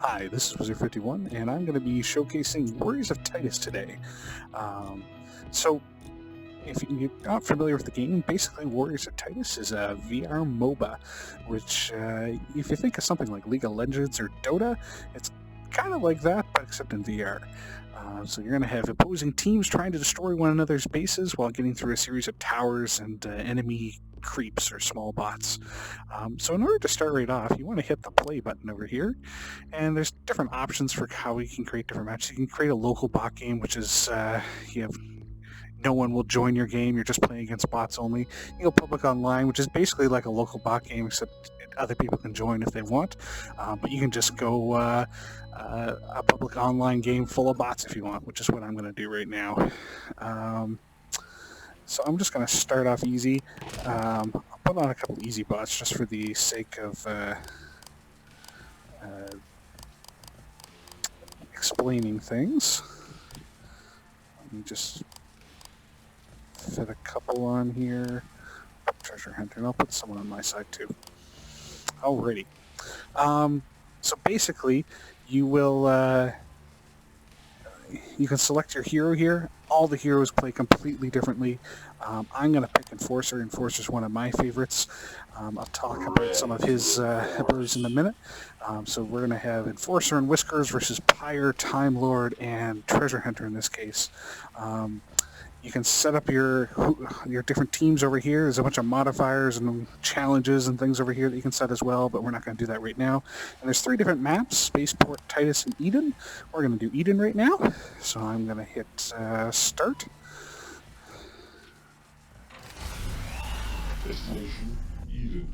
Hi, this is Wizard51, and I'm going to be showcasing Warriors of Titus today. So, if you're not familiar with the game, basically Warriors of Titus is a VR MOBA, which, if you think of something like League of Legends or DOTA, it's kind of like that, but except in VR. So you're going to have opposing teams trying to destroy one another's bases while getting through a series of towers and enemy creeps or small bots. So in order to start right off, you want to hit the play button over here, and there's different options for how you can create different matches. You can create a local bot game, which is you have no one will join your game, you're just playing against bots only. You go public online, which is basically like a local bot game, except other people can join if they want. But you can just go a public online game full of bots if you want, which is what I'm going to do right now. So I'm just going to start off easy. I'll put on a couple easy bots just for the sake of explaining things. Let me just fit a couple on here. Treasure hunter, and I'll put someone on my side too. Alrighty. So basically, you will you can select your hero here. All the heroes play completely differently. I'm going to pick Enforcer. Enforcer's one of my favorites. I'll talk about some of his abilities in a minute. So we're going to have Enforcer and Whiskers versus Pyre, Time Lord, and Treasure Hunter in this case. You can set up your different teams over here. There's a bunch of modifiers and challenges and things over here that you can set as well, but we're not going to do that right now. And there's 3 different maps: Spaceport, Titus, and Eden. We're going to do Eden right now. So I'm going to hit start. Destination Eden.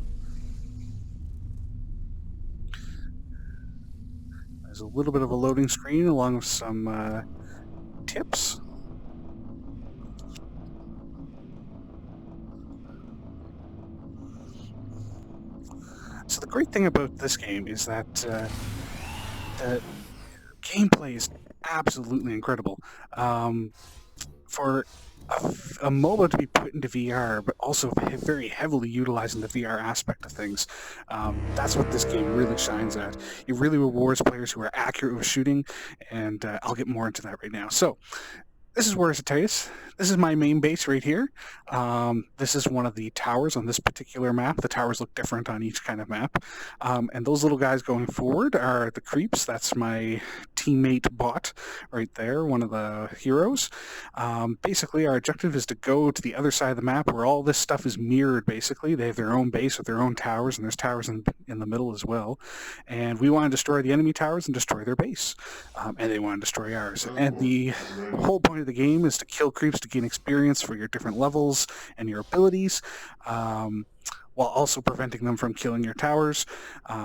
There's a little bit of a loading screen along with some tips. So the great thing about this game is that the gameplay is absolutely incredible. For a MOBA to be put into VR, but also very heavily utilizing the VR aspect of things, that's what this game really shines at. It really rewards players who are accurate with shooting, and I'll get more into that right now. So, this is Warriors of Titus. This is my main base right here. This is one of the towers on this particular map. The towers look different on each kind of map. And those little guys going forward are the creeps. That's my teammate bot right there, one of the heroes. Basically, our objective is to go to the other side of the map where all this stuff is mirrored, basically. They have their own base with their own towers, and there's towers in the middle as well. And we want to destroy the enemy towers and destroy their base. And they want to destroy ours. And the whole point of the game is to kill creeps to gain experience for your different levels and your abilities, while also preventing them from killing your towers.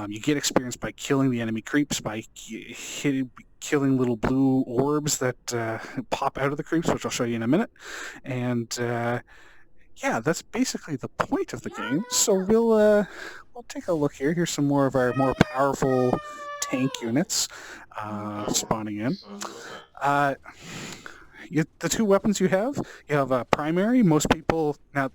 You get experience by killing the enemy creeps, by killing little blue orbs that pop out of the creeps, which I'll show you in a minute. And yeah, that's basically the point of the game. So we'll take a look here. Here's some more of our more powerful tank units spawning in. The 2 weapons you have a primary. Most people, now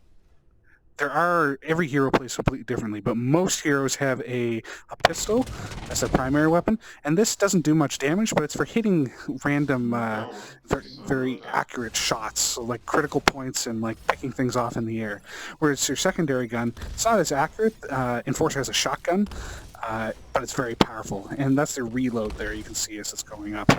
every hero plays completely differently, but most heroes have a pistol as their primary weapon, and this doesn't do much damage, but it's for hitting random, very accurate shots, so like critical points and like picking things off in the air. Whereas your secondary gun, it's not as accurate. Enforcer has a shotgun, but it's very powerful, and that's the reload there you can see as it's going up.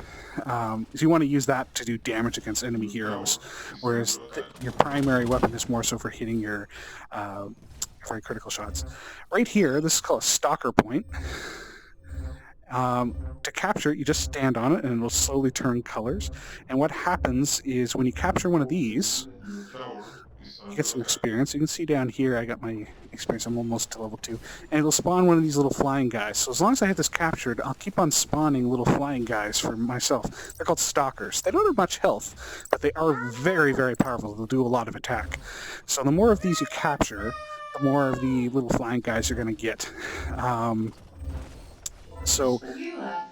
So you want to use that to do damage against enemy heroes, whereas your primary weapon is more so for hitting your very critical shots. Right here, this is called a stalker point. To capture it, you just stand on it and it'll slowly turn colors. And what happens is when you capture one of these, you get some experience. You can see down here I got my experience. I'm almost to level 2. And it'll spawn one of these little flying guys. So as long as I have this captured, I'll keep on spawning little flying guys for myself. They're called stalkers. They don't have much health, but they are very, very powerful. They'll do a lot of attack. So the more of these you capture, the more of the little flying guys you're going to get. So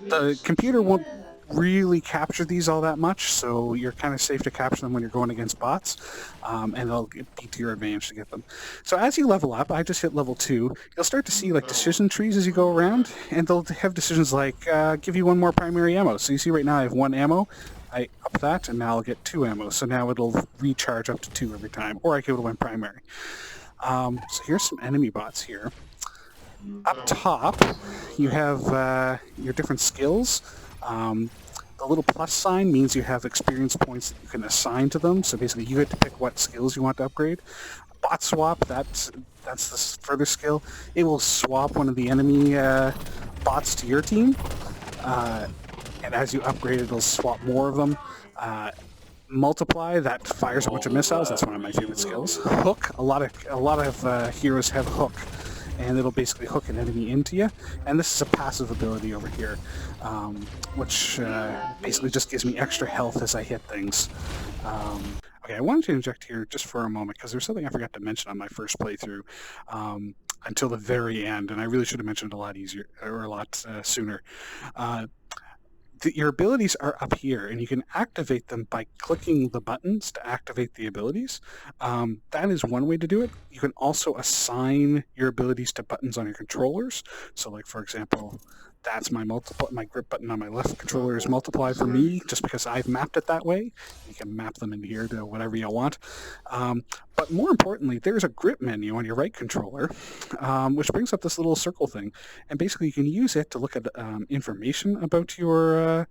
the computer won't really capture these all that much, so you're kind of safe to capture them when you're going against bots, and they'll be to your advantage to get them. So as you level up, I just hit level 2, you'll start to see like decision trees as you go around, and they'll have decisions like give you 1 more primary ammo. So you see right now I have 1 ammo, I up that, and now I'll get 2 ammo, so now it'll recharge up to 2 every time, or I could have went primary. So here's some enemy bots here. Up top, you have your different skills. The little plus sign means you have experience points that you can assign to them. So basically, you get to pick what skills you want to upgrade. Bot swap, that's the further skill. It will swap one of the enemy bots to your team, and as you upgrade, it'll swap more of them. Multiply, that fires a bunch of missiles. That's one of my favorite skills. Hook, a lot of heroes have hook, and it'll basically hook an enemy into you. And this is a passive ability over here, which basically just gives me extra health as I hit things. Okay, I wanted to interject here just for a moment, because there's something I forgot to mention on my first playthrough until the very end, and I really should have mentioned it a lot easier, or a lot sooner. Your abilities are up here, and you can activate them by clicking the buttons to activate the abilities. That is one way to do it. You can also assign your abilities to buttons on your controllers. So, like, for example, that's my grip button on my left controller is multiply for me, just because I've mapped it that way. You can map them in here to whatever you want. But more importantly, there's a grip menu on your right controller, which brings up this little circle thing, and basically you can use it to look at information about your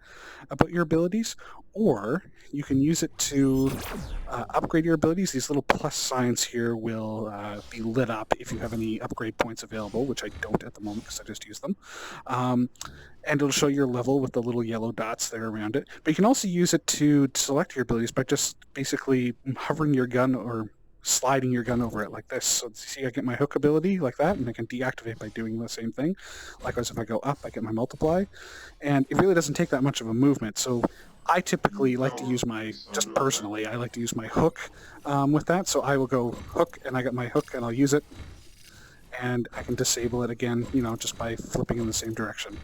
abilities, or you can use it to upgrade your abilities. These little plus signs here will be lit up if you have any upgrade points available, which I don't at the moment because I just used them. And it'll show your level with the little yellow dots there around it. But you can also use it to select your abilities by just basically hovering your gun or sliding your gun over it like this. So see, I get my hook ability like that, and I can deactivate by doing the same thing. Likewise, if I go up, I get my multiply. And it really doesn't take that much of a movement. So I typically like to use just personally, I like to use my hook with that. So I will go hook, and I got my hook, and I'll use it. And I can disable it again, just by flipping in the same direction.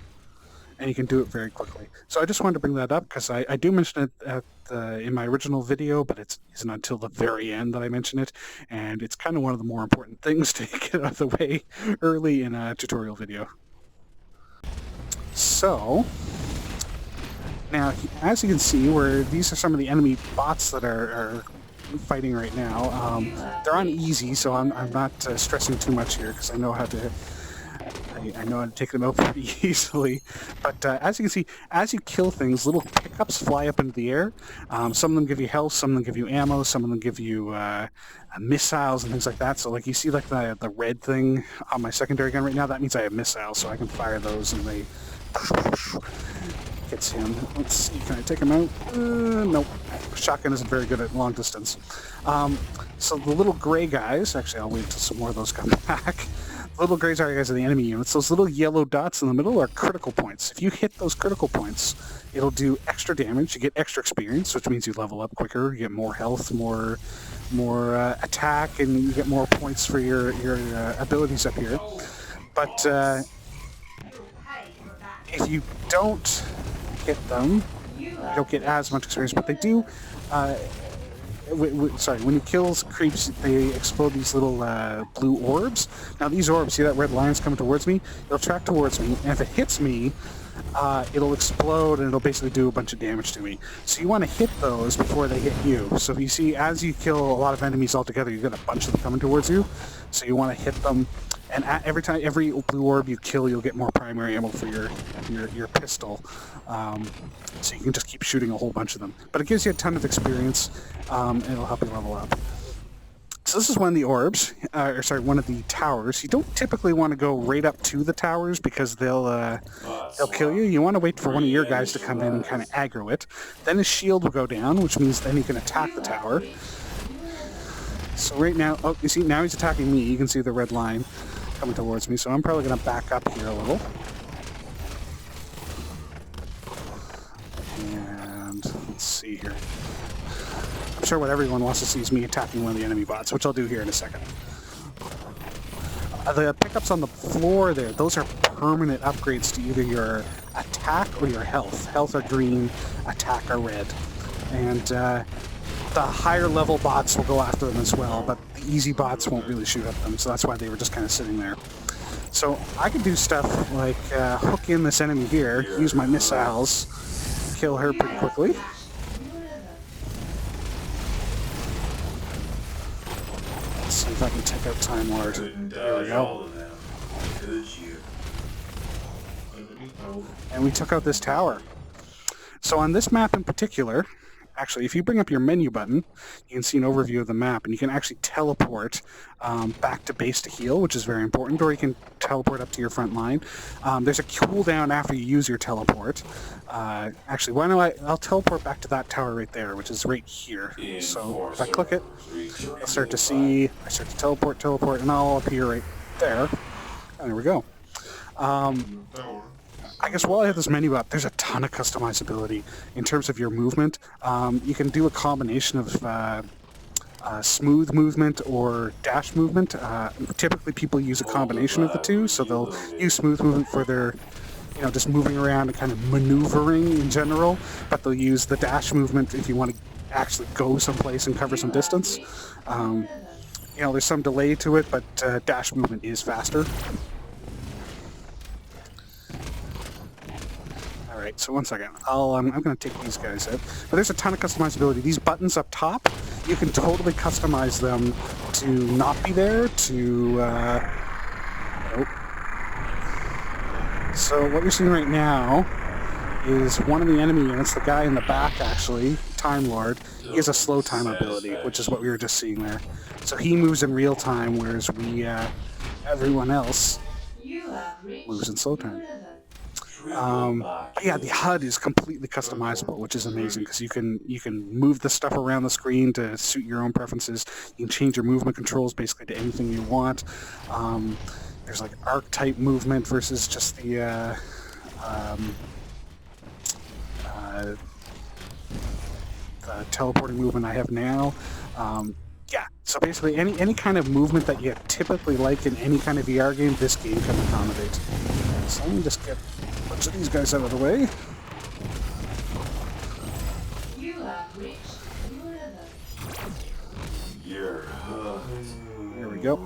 And you can do it very quickly. So I just wanted to bring that up because I do mention it in my original video, but it isn't until the very end that I mention it, and it's kind of one of the more important things to get out of the way early in a tutorial video. So now, as you can see, these are some of the enemy bots that are fighting right now. They're on easy, so I'm not stressing too much here because I know how to. I know how to take them out pretty easily. But as you can see, as you kill things, little pickups fly up into the air. Some of them give you health, some of them give you ammo, some of them give you missiles and things like that. So like you see like the red thing on my secondary gun right now, that means I have missiles, so I can fire those and they hits him. Let's see, can I take him out? Nope. Shotgun isn't very good at long distance. So the little gray guys, actually I'll wait until some more of those come back. The little gray guys are the enemy units. Those little yellow dots in the middle are critical points. If you hit those critical points, it'll do extra damage. You get extra experience, which means you level up quicker. You get more health, more attack, and you get more points for your abilities up here. But if you don't hit them, you don't get as much experience. But they do. When you kill creeps, they explode these little blue orbs. Now these orbs, see that red line's coming towards me? It'll track towards me, and if it hits me, it'll explode and it'll basically do a bunch of damage to me. So you want to hit those before they hit you. So if you see, as you kill a lot of enemies all together, you get a bunch of them coming towards you. So you want to hit them, and every blue orb you kill, you'll get more primary ammo for your pistol. So you can just keep shooting a whole bunch of them. But it gives you a ton of experience, and it'll help you level up. So this is one of the orbs, one of the towers. You don't typically want to go right up to the towers because they'll kill you. You want to wait for one of your guys to come in and kind of aggro it. Then his shield will go down, which means then you can attack the tower. So right now, oh, you see, now he's attacking me. You can see the red line coming towards me. So I'm probably going to back up here a little. And let's see here. I'm sure what everyone wants to see is me attacking one of the enemy bots, which I'll do here in a second. The pickups on the floor there, those are permanent upgrades to either your attack or your health. Health are green, attack are red. And the higher level bots will go after them as well, but the easy bots won't really shoot at them, so that's why they were just kind of sitting there. So I could do stuff like hook in this enemy here, use my missiles, kill her pretty quickly. Let's see if I can take out Time Lord. There we go. And we took out this tower. So on this map in particular, actually, if you bring up your menu button, you can see an overview of the map, and you can actually teleport back to base to heal, which is very important, or you can teleport up to your front line. There's a cooldown after you use your teleport. Actually, why don't I'll teleport back to that tower right there, which is right here. So if I click it, I'll start to see, I start to teleport, and I'll appear right there. And there we go. I guess while I have this menu up, there's a ton of customizability in terms of your movement. You can do a combination of smooth movement or dash movement. Typically people use a combination of the two, so they'll use smooth movement for their, just moving around and kind of maneuvering in general, but they'll use the dash movement if you want to actually go someplace and cover some distance. There's some delay to it, but dash movement is faster. Alright, so one second. I'm going to take these guys out. But there's a ton of customizability. These buttons up top, you can totally customize them to not be there, to... So what you're seeing right now is one of the enemy units, the guy in the back actually, Time Lord, he has a slow time ability, which is what we were just seeing there. So he moves in real time, whereas everyone else moves in slow time. But yeah, the HUD is completely customizable, which is amazing because you can move the stuff around the screen to suit your own preferences. You can change your movement controls basically to anything you want. There's like arc-type movement versus just the teleporting movement I have now. Yeah, so basically any kind of movement that you typically like in any kind of VR game, this game can accommodate. So let me just get a bunch of these guys out of the way. You have reached There we go.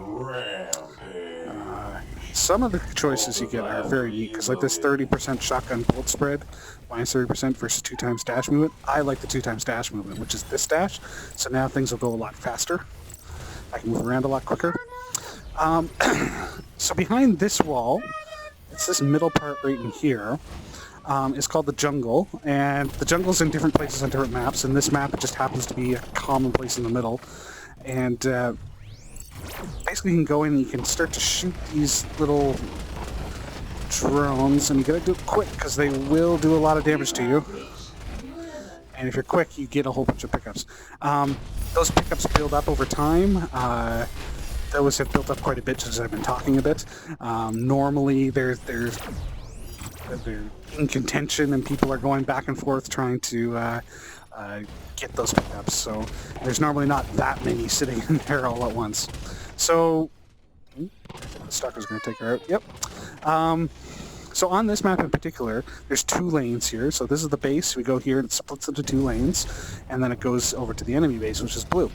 Some of the choices you get are very neat, because like this 30% shotgun bullet spread, minus 30% versus 2 times dash movement. I like the 2 times dash movement, which is this dash, so now things will go a lot faster. I can move around a lot quicker. So behind this wall, it's this middle part right in here, is called the jungle, and the jungle's in different places on different maps, and this map it just happens to be a common place in the middle. And basically you can go in and you can start to shoot these little drones, and you gotta do it quick because they will do a lot of damage to you. And if you're quick, you get a whole bunch of pickups. Those pickups build up over time. Those have built up quite a bit since I've been talking a bit. Normally they're in contention and people are going back and forth trying to get those pickups, so there's normally not that many sitting in there all at once. So, the stalker's going to take her out, yep. So on this map in particular, there's 2 lanes here. So this is the base, we go here and it splits into 2 lanes, and then it goes over to the enemy base, which is blue.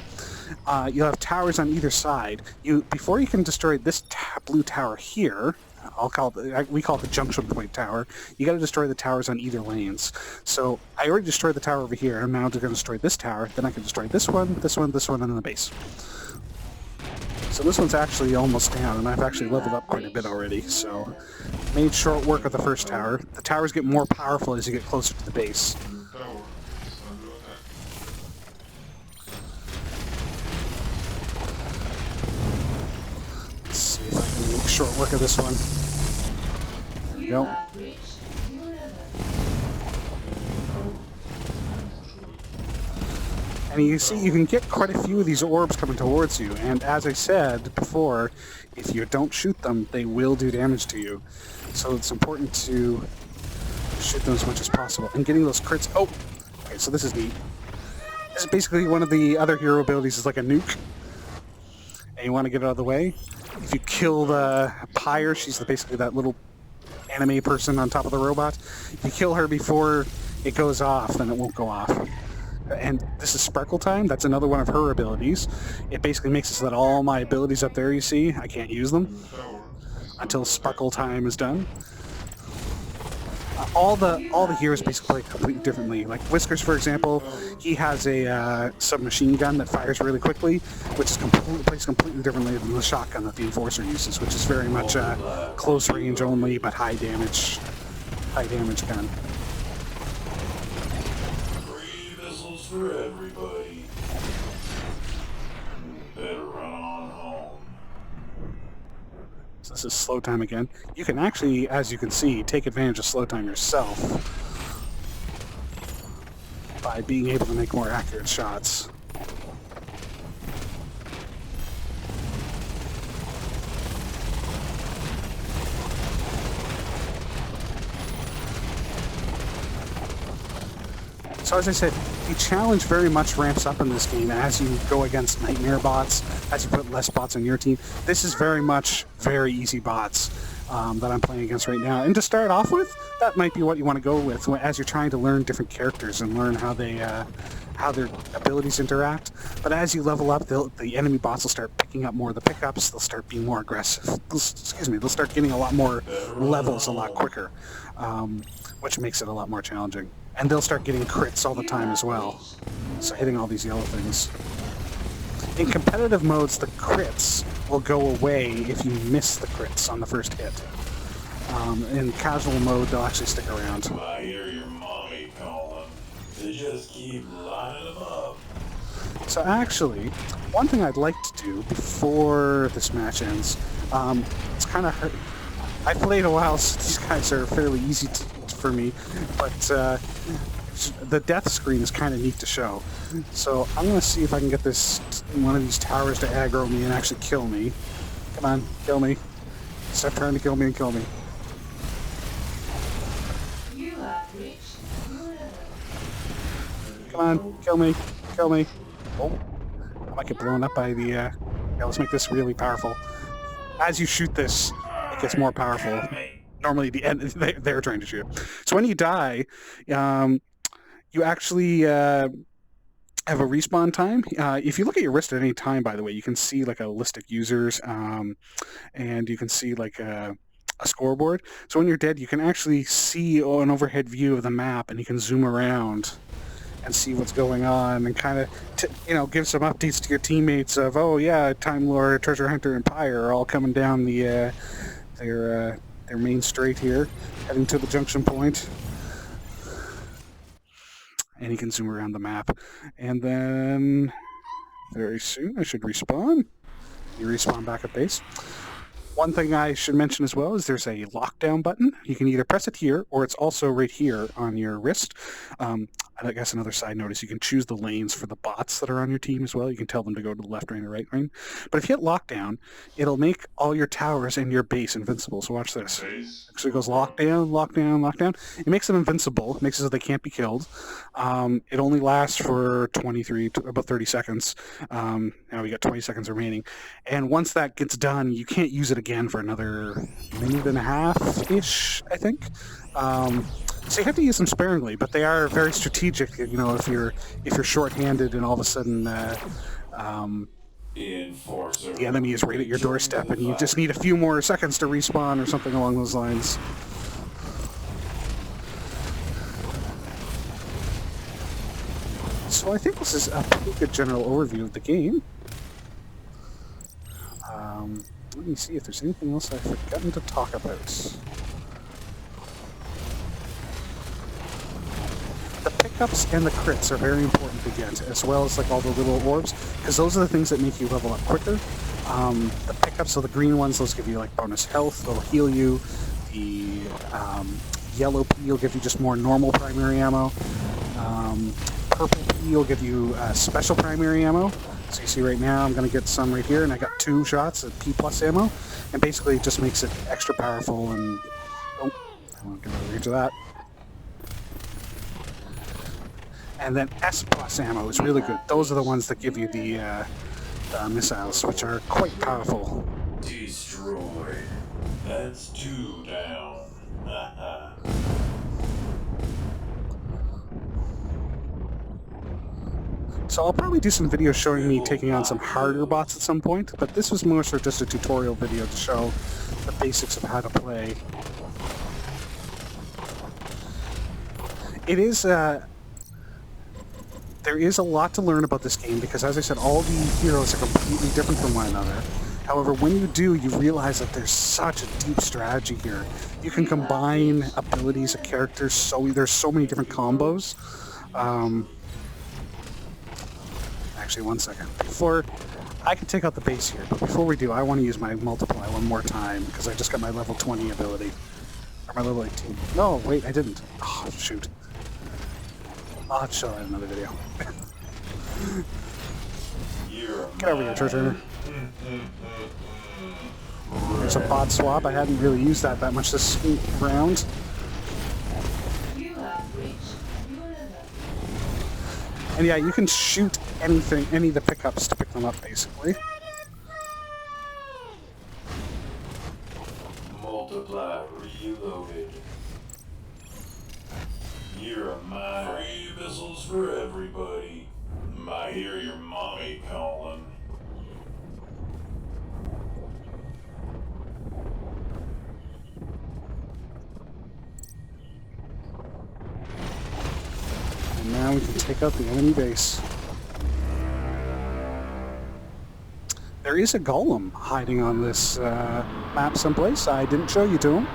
You'll have towers on either side. Before you can destroy this blue tower here, we call it the junction point tower, you got to destroy the towers on either lanes. So I already destroyed the tower over here, and now they're going to destroy this tower, then I can destroy this one, this one, this one, and then the base. So this one's actually almost down, and I've actually leveled up quite a bit already, so made short work of the first tower. The towers get more powerful as you get closer to the base. Let's see if I can make short work of this one. There we go. And you see, you can get quite a few of these orbs coming towards you, and as I said before, if you don't shoot them, they will do damage to you. So it's important to shoot them as much as possible. And getting those crits... Oh! Okay, so this is neat. This is basically one of the other hero abilities, is like a nuke. And you want to get it out of the way. If you kill the Pyre, she's basically that little anime person on top of the robot. If you kill her before it goes off, then it won't go off. And this is Sparkle Time. That's another one of her abilities. It basically makes it so that all my abilities up there you see, I can't use them until Sparkle Time is done. All the heroes basically play completely differently. Like Whiskers, for example, he has a submachine gun that fires really quickly, which is plays completely differently than the shotgun that the Enforcer uses, which is very much close range only, but high damage gun. Free missiles for everybody. Better run on home. So this is slow time again. You can actually, as you can see, take advantage of slow time yourself by being able to make more accurate shots. So as I said, the challenge very much ramps up in this game as you go against nightmare bots, as you put less bots on your team. This is very much very easy bots that I'm playing against right now. And to start off with, that might be what you want to go with as you're trying to learn different characters and learn how they how their abilities interact. But as you level up, the enemy bots will start picking up more of the pickups. They'll start being more aggressive. They'll start getting a lot more levels a lot quicker, which makes it a lot more challenging. And they'll start getting crits all the time as well. So hitting all these yellow things. In competitive modes, the crits will go away if you miss the crits on the first hit. In casual mode, they'll actually stick around. I hear your mommy calling. They just keep lining them up. So actually, one thing I'd like to do before this match ends, it's kind of hurt. I played a while, so these guys are fairly easy for me, but the death screen is kind of neat to show. So I'm going to see if I can get one of these towers to aggro me and actually kill me. Come on, kill me. Stop trying to kill me and kill me. You have reached. Come on, kill me, kill me. Oh, I might get blown up by the, yeah, let's make this really powerful. As you shoot this, it gets more powerful. Normally they're trying to shoot. So when you die, you actually have a respawn time. If you look at your wrist at any time, by the way, you can see like a list of users, and you can see like a scoreboard. So when you're dead, you can actually see an overhead view of the map, and you can zoom around and see what's going on, and kind of give some updates to your teammates of, oh yeah, Time Lord, Treasure Hunter, and Pyre are all coming down the their main straight here, heading to the junction point. And you can zoom around the map. And then very soon I should respawn. You respawn back at base. One thing I should mention as well is there's a lockdown button. You can either press it here, or it's also right here on your wrist. I guess another side note is you can choose the lanes for the bots that are on your team as well. You can tell them to go to the left lane or right lane. But if you hit lockdown, it'll make all your towers and your base invincible. So watch this. So it goes lockdown, lockdown, lockdown. It makes them invincible. It makes it so they can't be killed. It only lasts for about 30 seconds. Now we got 20 seconds remaining. And once that gets done, you can't use it again for another minute and a half-ish, I think. So you have to use them sparingly, but they are very strategic. If you're short-handed and all of a sudden the enemy is right at your doorstep, and you just need a few more seconds to respawn or something along those lines. So I think this is a pretty good general overview of the game. Let me see if there's anything else I've forgotten to talk about. The pickups and the crits are very important to get, as well as like all the little orbs, because those are the things that make you level up quicker. The pickups, so the green ones, those give you like bonus health, they'll heal you. The yellow P will give you just more normal primary ammo. Purple P will give you special primary ammo. So you see right now I'm going to get some right here, and I got 2 shots of P plus ammo, and basically it just makes it extra powerful. And oh, I won't get out of range of that. And then S plus ammo is really good. Those are the ones that give you the missiles, which are quite powerful. Destroyed. That's 2 down. So I'll probably do some videos showing me taking on some harder bots at some point, but this was more so just a tutorial video to show the basics of how to play. It is, there is a lot to learn about this game because, as I said, all the heroes are completely different from one another. However, when you do, you realize that there's such a deep strategy here. You can combine abilities of characters, so there's so many different combos. Actually, one second. Before, I can take out the base here, but before we do, I want to use my multiply one more time, because I just got my level 20 ability. Or my level 18. No, wait, I didn't. Oh, shoot. I'll have to show that in another video. Get over here, Turner. There's a bot swap. I hadn't really used that much this round. You have reached your limit. And yeah, you can shoot anything, any of the pickups to pick them up, basically. Multiply reloaded. You're mine. Free missiles for everybody. I hear your mommy calling. And now we can take out the enemy base. There is a golem hiding on this map someplace. I didn't show you to him,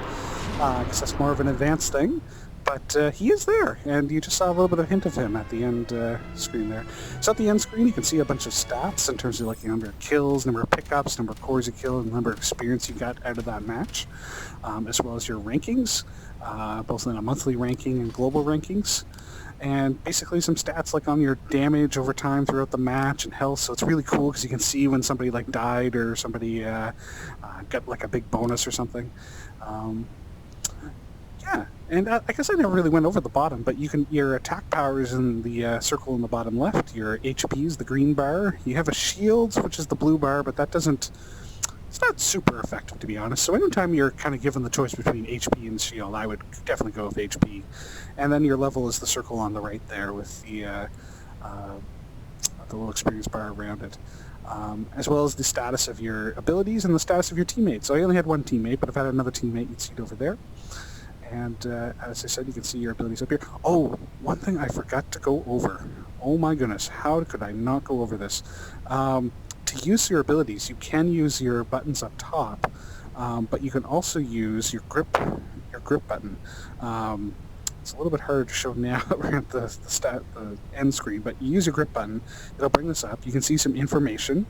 because that's more of an advanced thing. But he is there, and you just saw a little bit of a hint of him at the end screen there. So at the end screen, you can see a bunch of stats in terms of like the number of kills, number of pickups, number of cores you killed, and the number of experience you got out of that match, as well as your rankings, both in a monthly ranking and global rankings. And basically some stats like on your damage over time throughout the match and health. So it's really cool because you can see when somebody like died or somebody got like a big bonus or something. Yeah, and I guess I never really went over the bottom, but you can, your attack power is in the circle in the bottom left. Your HP is the green bar. You have a shield, which is the blue bar, but that doesn't, it's not super effective, to be honest. So anytime you're kind of given the choice between HP and shield, I would definitely go with HP. And then your level is the circle on the right there with the little experience bar around it. As well as the status of your abilities and the status of your teammates. So I only had one teammate, but if I had another teammate, you'd see it over there. And as I said, you can see your abilities up here. Oh, one thing I forgot to go over. Oh my goodness, how could I not go over this? To use your abilities, you can use your buttons up top, but you can also use your grip button. It's a little bit harder to show now around the end screen, but you use your grip button. It'll bring this up. You can see some information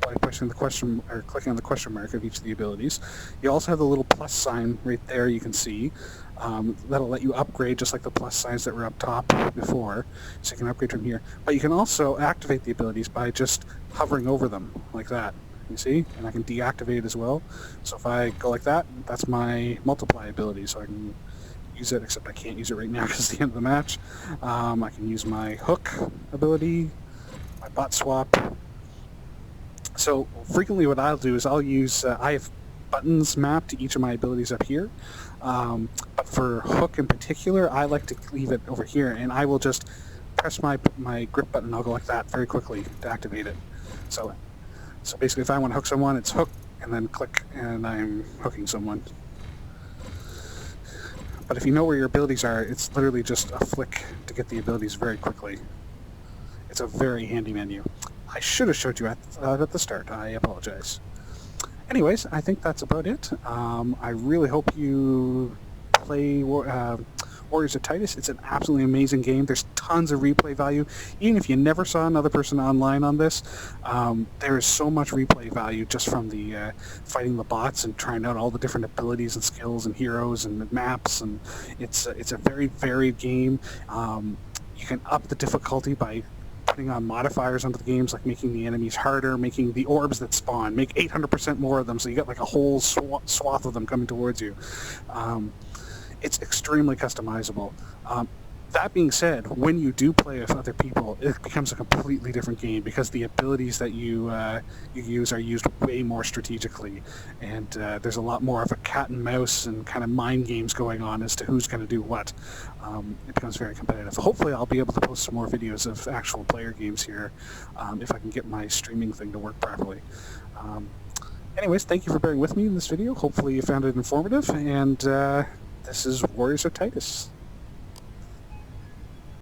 by pressing the question or clicking on the question mark of each of the abilities. You also have the little plus sign right there you can see. That'll let you upgrade just like the plus signs that were up top before, so you can upgrade from here. But you can also activate the abilities by just hovering over them like that. You see? And I can deactivate it as well. So if I go like that, that's my multiply ability, so I can use it, except I can't use it right now because it's the end of the match. I can use my hook ability, my bot swap. So frequently what I'll do is I'll use, I have buttons mapped to each of my abilities up here, but for hook in particular, I like to leave it over here, and I will just press my grip button, I'll go like that very quickly to activate it. So basically if I want to hook someone, it's hook, and then click, and I'm hooking someone. But if you know where your abilities are, it's literally just a flick to get the abilities very quickly. It's a very handy menu. I should have showed you at the start. I apologize. Anyways, I think that's about it. I really hope you play Warriors of Titus. It's an absolutely amazing game. There's tons of replay value. Even if you never saw another person online on this, there is so much replay value just from the fighting the bots and trying out all the different abilities and skills and heroes and maps. And it's a very varied game. You can up the difficulty by putting on modifiers onto the games, like making the enemies harder, making the orbs that spawn, make 800% more of them, so you get like a whole swath of them coming towards you. It's extremely customizable. That being said, when you do play with other people, it becomes a completely different game because the abilities that you use are used way more strategically, and there's a lot more of a cat and mouse and kind of mind games going on as to who's going to do what. It becomes very competitive. Hopefully, I'll be able to post some more videos of actual player games here if I can get my streaming thing to work properly. Anyways, thank you for bearing with me in this video. Hopefully, you found it informative, and this is Warriors of Titus.